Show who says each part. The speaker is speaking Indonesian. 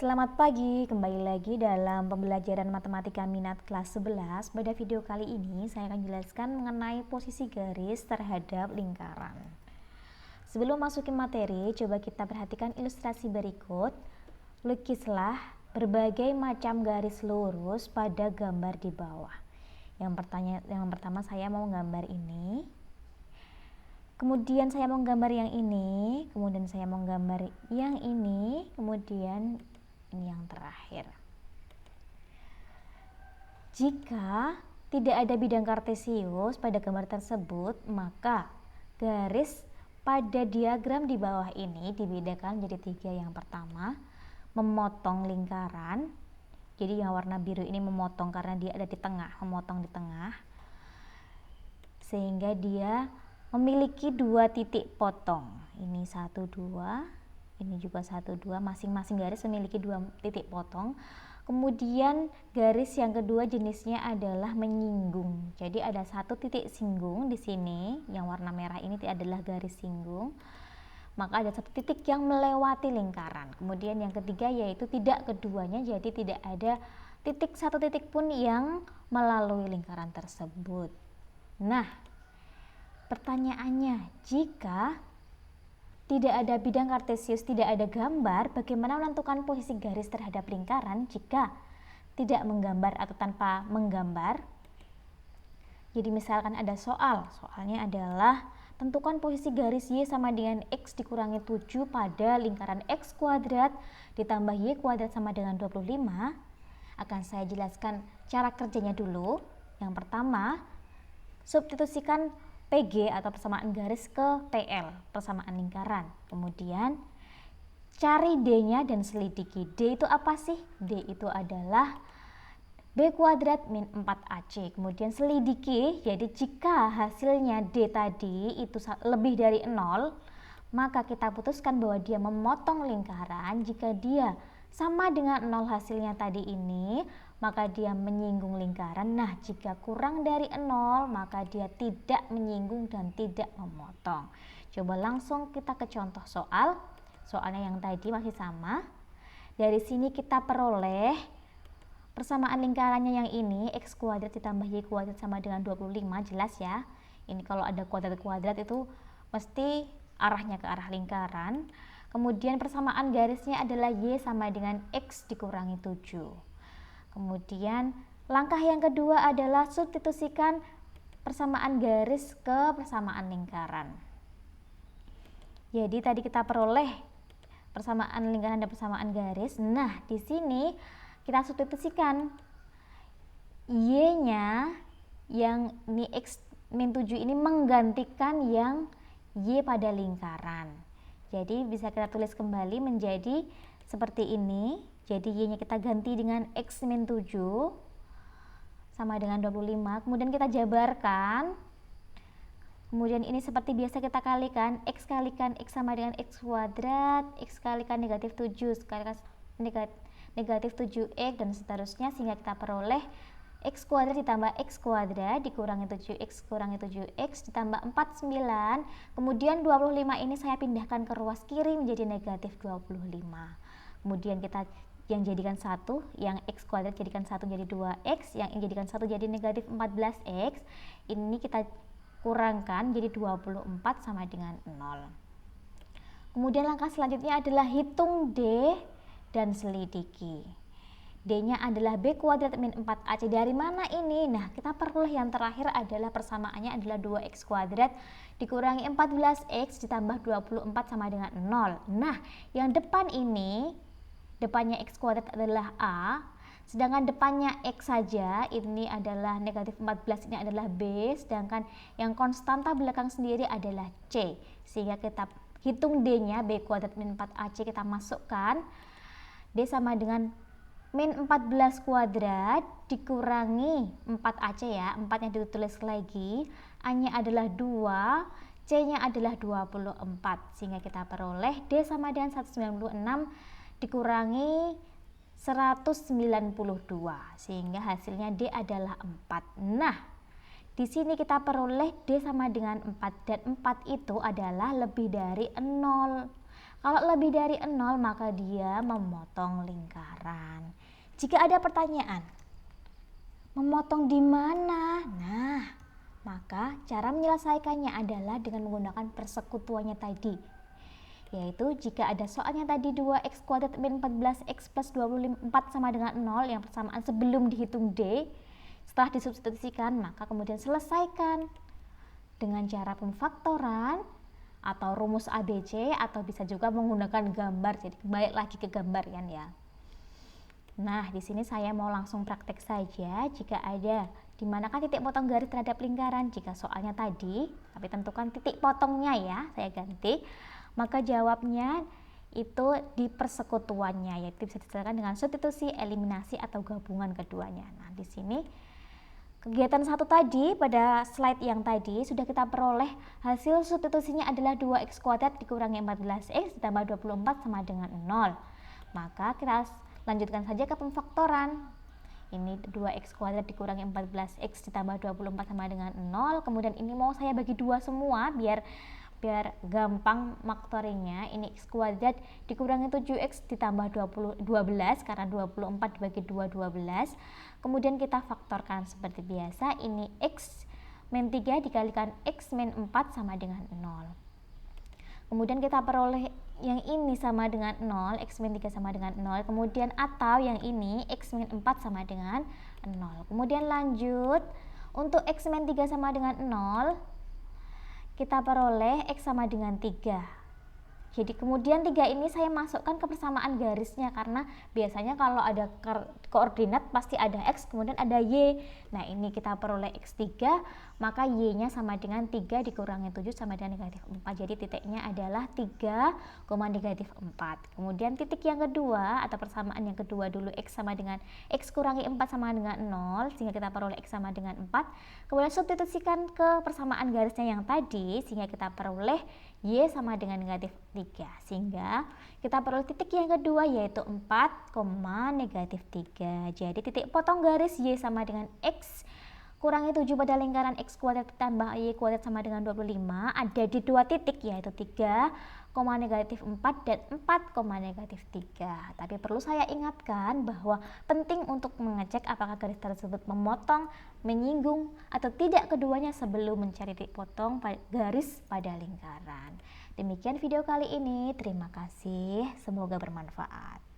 Speaker 1: Selamat pagi, kembali lagi dalam pembelajaran matematika minat kelas 11. Pada video kali ini saya akan jelaskan mengenai posisi garis terhadap lingkaran. Sebelum masukin materi, coba kita perhatikan ilustrasi berikut. Lukislah berbagai macam garis lurus pada gambar di bawah. Yang pertama saya mau gambar ini. Kemudian saya mau gambar yang ini, kemudian saya mau gambar yang ini, kemudian ini yang terakhir. Jika tidak ada bidang kartesius pada gambar tersebut, maka garis pada diagram di bawah ini dibedakan menjadi 3. Yang pertama, memotong lingkaran. Jadi yang warna biru ini memotong karena dia ada di tengah, memotong di tengah. Sehingga dia memiliki 2 titik potong. Ini 1, 2, ini juga 1, 2. Masing-masing garis memiliki 2 titik potong. Kemudian garis yang kedua jenisnya adalah menyinggung. Jadi ada 1 titik singgung di sini. Yang warna merah ini adalah garis singgung. Maka ada 1 titik yang melewati lingkaran. Kemudian yang ketiga yaitu tidak keduanya. Jadi tidak ada 1 titik pun yang melalui lingkaran tersebut. Nah, pertanyaannya, jika tidak ada bidang kartesius, tidak ada gambar, bagaimana menentukan posisi garis terhadap lingkaran jika tidak menggambar atau tanpa menggambar? Jadi misalkan ada soalnya adalah tentukan posisi garis Y sama dengan X dikurangi 7 pada lingkaran X kuadrat ditambah Y kuadrat sama dengan 25. Akan saya jelaskan cara kerjanya dulu. Yang pertama, substitusikan PG atau persamaan garis ke PL, persamaan lingkaran. Kemudian cari D-nya dan selidiki. D itu apa sih? D itu adalah B kuadrat min 4AC. Kemudian selidiki, jadi jika hasilnya D tadi itu lebih dari 0, maka kita putuskan bahwa dia memotong lingkaran. Jika dia sama dengan 0 hasilnya tadi ini, maka dia menyinggung lingkaran. Nah, jika kurang dari 0, maka dia tidak menyinggung dan tidak memotong. Coba langsung kita ke contoh soal. Soalnya yang tadi masih sama. Dari sini kita peroleh persamaan lingkarannya yang ini, X kuadrat ditambah Y kuadrat sama dengan 25, jelas ya. Ini kalau ada kuadrat-kuadrat itu mesti arahnya ke arah lingkaran. Kemudian persamaan garisnya adalah Y sama dengan X dikurangi 7. Kemudian langkah yang kedua adalah substitusikan persamaan garis ke persamaan lingkaran. Jadi tadi kita peroleh persamaan lingkaran dan persamaan garis. Nah, di sini kita substitusikan Y-nya yang ini X min 7 ini menggantikan yang Y pada lingkaran. Jadi bisa kita tulis kembali menjadi seperti ini. Jadi Y-nya kita ganti dengan X min 7 sama dengan 25. Kemudian kita jabarkan. Kemudian ini seperti biasa kita kalikan. X kalikan X sama dengan X kuadrat. X kalikan negatif 7 sekalikan negatif 7X dan seterusnya. Sehingga kita peroleh X kuadrat ditambah X kuadrat dikurangi 7X kurangi 7X ditambah 49. Kemudian 25 ini saya pindahkan ke ruas kiri menjadi negatif 25. Kemudian kita yang jadikan 1, yang X kuadrat jadikan 1 jadi 2X, yang jadikan 1 jadi negatif 14X. Ini kita kurangkan jadi 24 sama dengan 0. Kemudian langkah selanjutnya adalah hitung D dan selidiki. D-nya adalah B kuadrat min 4AC. Dari mana ini? Nah, kita peroleh yang terakhir adalah persamaannya adalah 2X kuadrat dikurangi 14X ditambah 24 sama dengan 0. Nah, yang depan ini, depannya X kuadrat adalah A, sedangkan depannya X saja, ini adalah negatif 14, ini adalah B, sedangkan yang konstanta belakang sendiri adalah C. Sehingga kita hitung D-nya, B kuadrat min 4AC, kita masukkan. D sama dengan min 14 kuadrat dikurangi 4AC ya, 4-nya ditulis lagi, A-nya adalah 2, C-nya adalah 24, sehingga kita peroleh D sama dengan 196 dikurangi 192, sehingga hasilnya D adalah 4. Nah, di sini kita peroleh D sama dengan 4 dan 4 itu adalah lebih dari 0. Kalau lebih dari 0 maka dia memotong lingkaran. Jika ada pertanyaan, memotong di mana? Nah, maka cara menyelesaikannya adalah dengan menggunakan persekutuannya tadi. Yaitu jika ada soalnya tadi 2x kuadrat min 14x plus 24 sama dengan 0, yang persamaan sebelum dihitung D, setelah disubstitusikan maka kemudian selesaikan dengan cara pemfaktoran atau rumus ABC, atau bisa juga menggunakan gambar. Jadi balik lagi ke gambar ya. Nah, di sini saya mau langsung praktek saja. Jika ada di manakah titik potong garis terhadap lingkaran, jika soalnya tadi, tapi tentukan titik potongnya ya, saya ganti. Maka jawabnya itu di persekutuannya, yaitu bisa diselesaikan dengan substitusi, eliminasi, atau gabungan keduanya. Nah, di sini kegiatan satu tadi pada slide yang tadi sudah kita peroleh hasil substitusinya adalah 2x kuadrat dikurangi 14x ditambah 24 sama dengan 0. Maka kita lanjutkan saja ke pemfaktoran. Ini 2x kuadrat dikurangi 14x ditambah 24 sama dengan 0. Kemudian ini mau saya bagi dua semua biar gampang faktoringnya. Ini x kuadrat dikurangi 7x ditambah 12 karena 24 dibagi 2 12. Kemudian kita faktorkan seperti biasa. Ini x min 3 dikalikan x min 4 sama dengan 0. Kemudian kita peroleh yang ini sama dengan 0, x min 3 sama dengan 0. Kemudian atau yang ini x min 4 sama dengan 0. Kemudian lanjut untuk x min 3 sama dengan 0, kita peroleh x sama dengan 3. Jadi kemudian 3 ini saya masukkan ke persamaan garisnya, karena biasanya kalau ada koordinat pasti ada x kemudian ada y. Nah, ini kita peroleh x3, maka y-nya sama dengan 3 dikurangi 7 sama dengan negatif 4. Jadi titiknya adalah 3, negatif 4. Kemudian titik yang kedua atau persamaan yang kedua dulu, x sama dengan x kurangi 4 sama dengan 0, sehingga kita peroleh x sama dengan 4. Kemudian substitusikan ke persamaan garisnya yang tadi, sehingga kita peroleh y sama dengan negatif 3, sehingga kita peroleh titik yang kedua yaitu 4, negatif 3. Jadi titik potong garis y sama dengan x kurangi 7 pada lingkaran x kuadrat ditambah y kuadrat sama dengan 25 ada di dua titik, yaitu 3, negatif 4 dan 4, negatif 3. Tapi perlu saya ingatkan bahwa penting untuk mengecek apakah garis tersebut memotong, menyinggung, atau tidak keduanya sebelum mencari titik potong garis pada lingkaran. Demikian video kali ini, terima kasih, semoga bermanfaat.